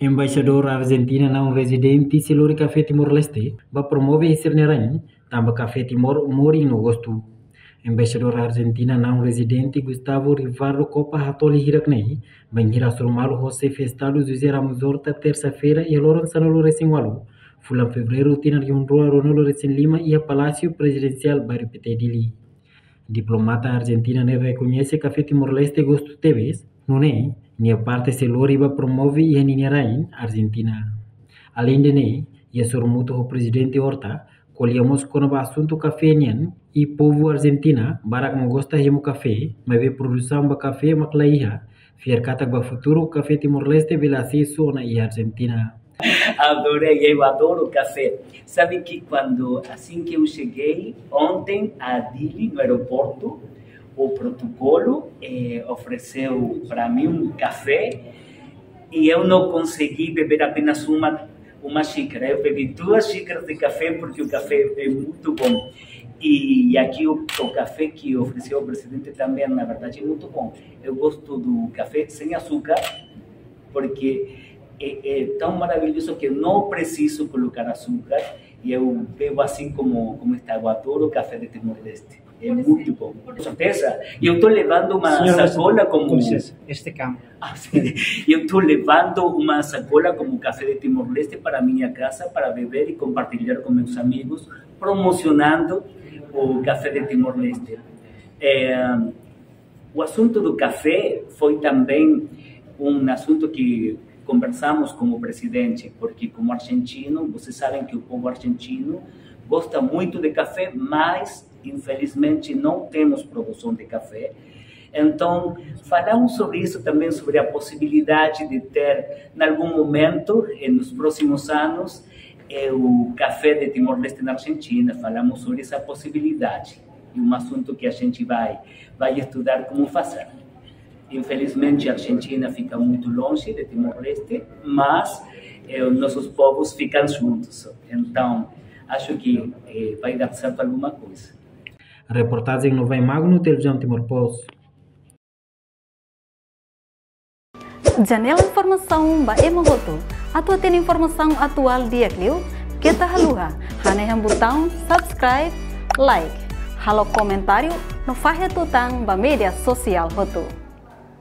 Embaixador Argentina não residente Silori Café Timor-Leste vai promover esse neranho, também Café Timor mori no gosto. Embaixador Argentina não residente Gustavo Rivardo Copa Hatoli Hiraknei, Banhira Surmalo José Festado José Ramos Horta, terça-feira, e Loran Sanolo Recém-Walu. Fulan fevereiro, Tina Rionroa Ronaldo Recém-Lima e a Palácio Presidencial Bairro Petedili. Diplomata argentina ne reconhece Café Timor-Leste gosto teves, não é? Nia parte Seloriba promove e Ninerain, Argentina. Além de ne, e sormuto o presidente Horta, colhemos com o assunto café nian e povo Argentina, barak não gosta de café, mas vê produção de café maclaiha, fier catak ba futuro Café Timor-Leste vela acesso na e Argentina. Adorei, eu adoro café. Sabe que assim que eu cheguei ontem a Dili, no aeroporto, o protocolo ofereceu para mim um café e eu não consegui beber apenas uma xícara. Eu bebi 2 xícaras de café porque o café é muito bom. E aqui o café que ofereceu o presidente também, na verdade, é muito bom. Eu gosto do café sem açúcar porque é tão maravilhoso que eu não preciso colocar açúcar e eu bebo assim como está. Eu adoro o café de Timor-Leste. É muito bom. Com certeza. E eu estou levando uma sacola como... Este campo. Eu estou levando uma sacola como café de Timor-Leste para minha casa para beber e compartilhar com meus amigos, promocionando o café de Timor-Leste. O assunto do café foi também um assunto que conversamos com o presidente, porque como argentino, vocês sabem que o povo argentino gosta muito de café, mas infelizmente não temos produção de café. Então, falamos sobre isso também, sobre a possibilidade de ter, em algum momento, nos próximos anos, o café de Timor-Leste na Argentina. Falamos sobre essa possibilidade. E um assunto que a gente vai estudar como fazer. Infelizmente, a Argentina fica muito longe de Timor-Leste, mas nossos povos ficam juntos. Então, acho que vai dar certo alguma coisa. A reportagem no Vai Magno, televisão Timor-Post. Janela Informação ba Emogoto. Atua tem informação atual dia Clio. Kita haluha. Haneham botão subscribe, like. Halo comentário no faixa tutang ba media sosial Hoto.